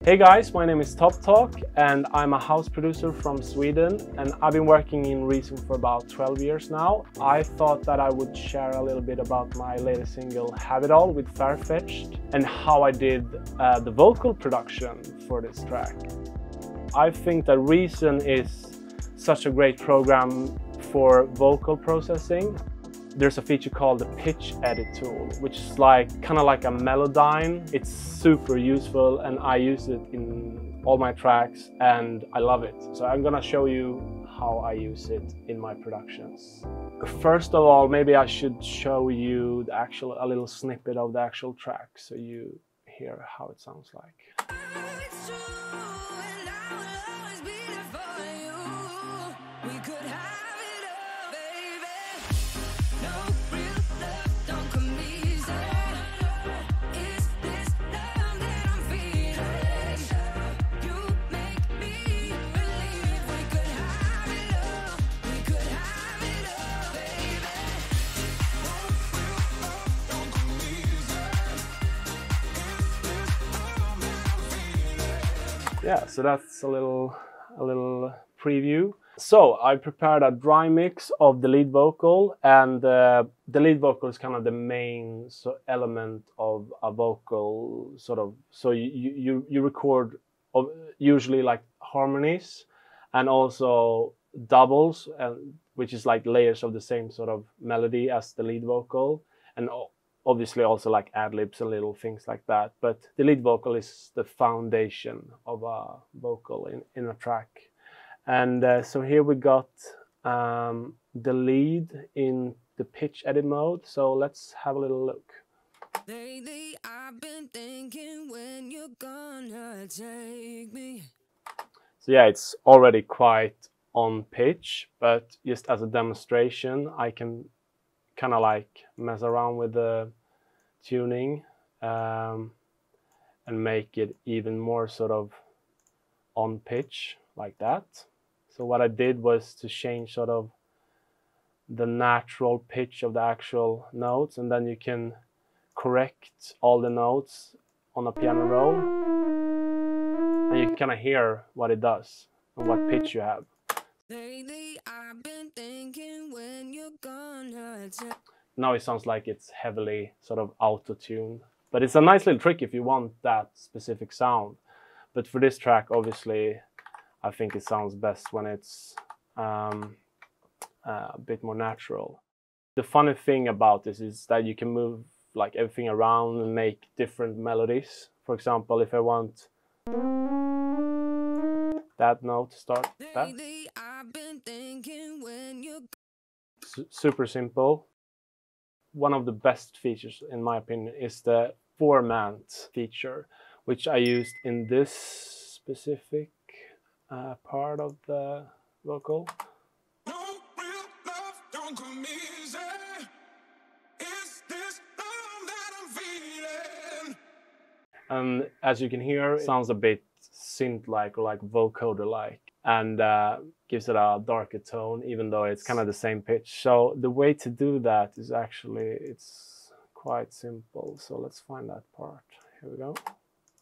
Hey guys, my name is Tobtok and I'm a house producer from Sweden, and I've been working in Reason for about 12 years now. I thought that I would share a little bit about my latest single Have It All with Farfetched and how I did the vocal production for this track. I think that Reason is such a great program for vocal processing. There's a feature called the pitch edit tool, which is kind of like a Melodyne. It's super useful and I use it in all my tracks and I love it. So I'm gonna show you how I use it in my productions. First of all, maybe I should show you a little snippet of the actual track so you hear how it sounds like. Yeah, so that's a little preview. So I prepared a dry mix of the lead vocal, and the lead vocal is kind of the main element of a vocal, sort of. So you record usually like harmonies and also doubles, which is like layers of the same sort of melody as the lead vocal, and obviously also like ad-libs and little things like that. But the lead vocal is the foundation of a vocal in a track. And so here we got the lead in the pitch edit mode. So let's have a little look. Lately, I've been thinking when you're gonna take me. So yeah, it's already quite on pitch, but just as a demonstration, I can kind of like mess around with the tuning and make it even more sort of on pitch like that. So what I did was to change sort of the natural pitch of the actual notes, and then you can correct all the notes on a piano roll and you can kind of hear what it does and what pitch you have. Lately, I've been thinking when you're gonna now it sounds like it's heavily sort of auto-tuned, but it's a nice little trick if you want that specific sound. But for this track, obviously, I think it sounds best when it's a bit more natural. The funny thing about this is that you can move like everything around and make different melodies. For example, if I want that note to start that. Super simple. One of the best features, in my opinion, is the formant feature, which I used in this specific part of the vocal. No real love, don't come easy. Is this love that I'm feeling? And as you can hear, it sounds a bit synth-like or like vocoder-like, and gives it a darker tone, even though it's kind of the same pitch. So the way to do that is actually, it's quite simple. So let's find that part. Here we go.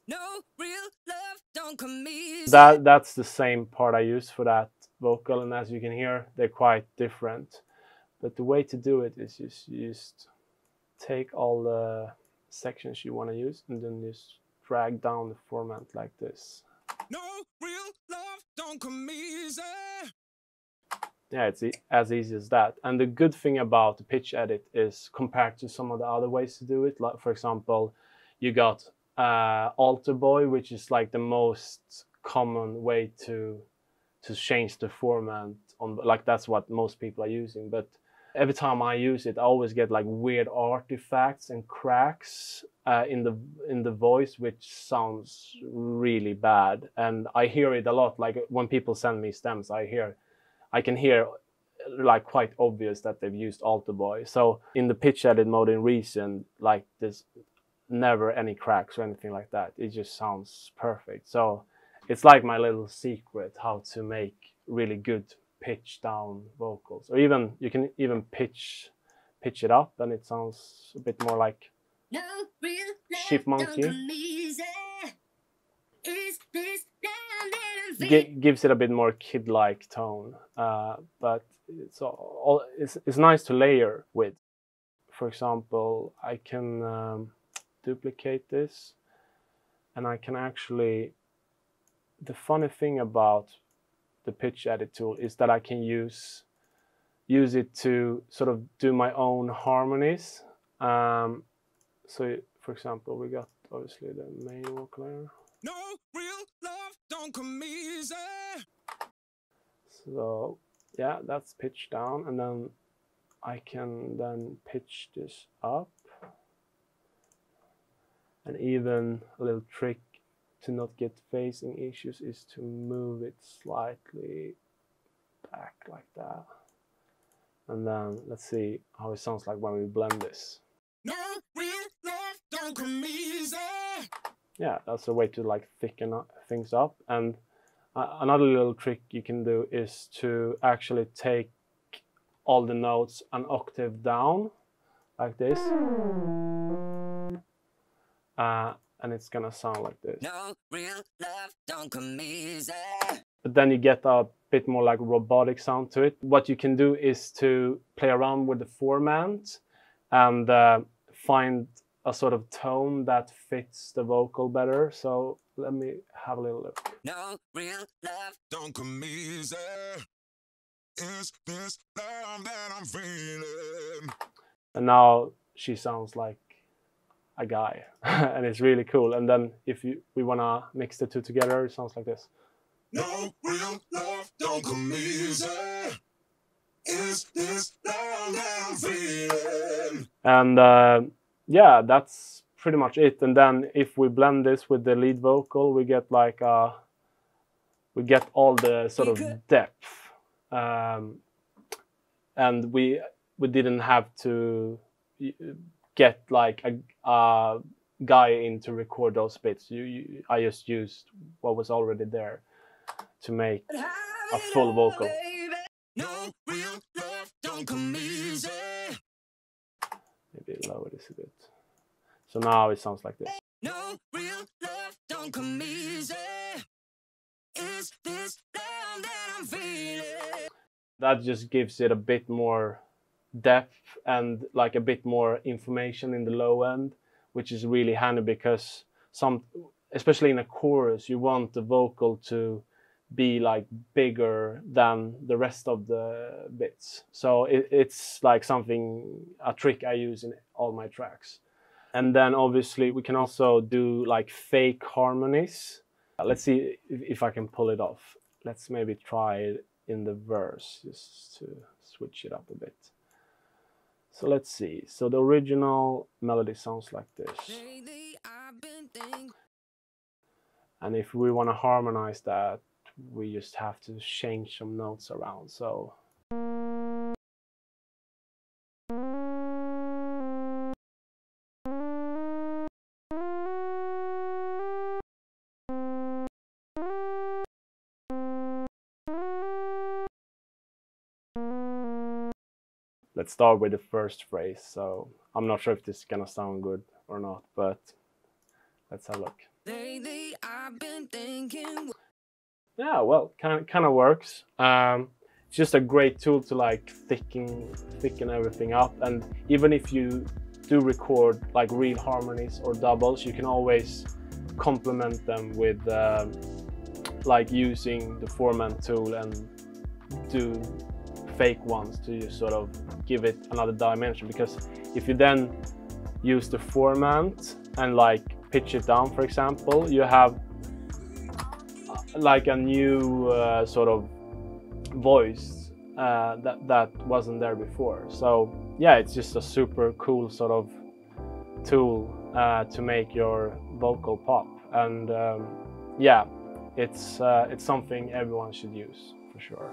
No real love, don't come easy. That's the same part I use for that vocal, and as you can hear, they're quite different. But the way to do it is just take all the sections you want to use and then just drag down the formant like this. No real love, don't come easy. Yeah, it's as easy as that. And the good thing about the pitch edit is, compared to some of the other ways to do it, like for example, you got Alter Boy, which is like the most common way to change the format on, like that's what most people are using. But every time I use it, I always get like weird artifacts and cracks in the voice, which sounds really bad. And I hear it a lot. Like when people send me stems, I can hear like quite obvious that they've used Alter Boy. So in the pitch edit mode in Reason, like there's never any cracks or anything like that. It just sounds perfect. So it's like my little secret how to make really good pitch down vocals, or even you can even pitch it up and it sounds a bit more like Chipmunky. Gives it a bit more kid-like tone, but it's nice to layer with. For example, I can duplicate this, and I can actually. The funny thing about the pitch edit tool is that I can use it to sort of do my own harmonies. So, for example, we got obviously the main vocal there. No real love don't come easy. So yeah, that's pitched down, and then I can then pitch this up. And even a little trick to not get phasing issues is to move it slightly back like that. And then let's see how it sounds like when we blend this. No real love don't come easy. Yeah, that's a way to like thicken things up. And another little trick you can do is to actually take all the notes an octave down like this. And it's gonna sound like this. No real love don't come easy. But then you get a bit more like robotic sound to it. What you can do is to play around with the format and find a sort of tone that fits the vocal better. So let me have a little look. No real love don't come easy. Is this love that I'm feeling? And now she sounds like a guy, and it's really cool. And then if we wanna mix the two together, it sounds like this. No real love don't come easy. Is this love that I'm feeling? And yeah, that's pretty much it. And then if we blend this with the lead vocal, we get like we get all the sort of depth, and we didn't have to get like a guy in to record those bits. I just used what was already there to make a full vocal. No real love don't come easy. Maybe lower this a bit. So now it sounds like this. No real love don't come easy. Is this love that I'm feeling? That just gives it a bit more depth and like a bit more information in the low end, which is really handy because especially in a chorus, you want the vocal to be like bigger than the rest of the bits. So it's like a trick I use in all my tracks. And then obviously we can also do like fake harmonies. Let's see if I can pull it off. Let's maybe try it in the verse just to switch it up a bit. So let's see. So the original melody sounds like this. And if we want to harmonize that, we just have to change some notes around. So let's start with the first phrase. So I'm not sure if this is gonna sound good or not, but let's have a look. Lately, I've been thinking. Yeah, well, kind of works. It's just a great tool to like thicken everything up. And even if you do record like real harmonies or doubles, you can always complement them with like using the format tool and do fake ones to just sort of give it another dimension. Because if you then use the format and like pitch it down, for example, you have like a new sort of voice that wasn't there before. So yeah, it's just a super cool sort of tool to make your vocal pop. And yeah, it's something everyone should use for sure.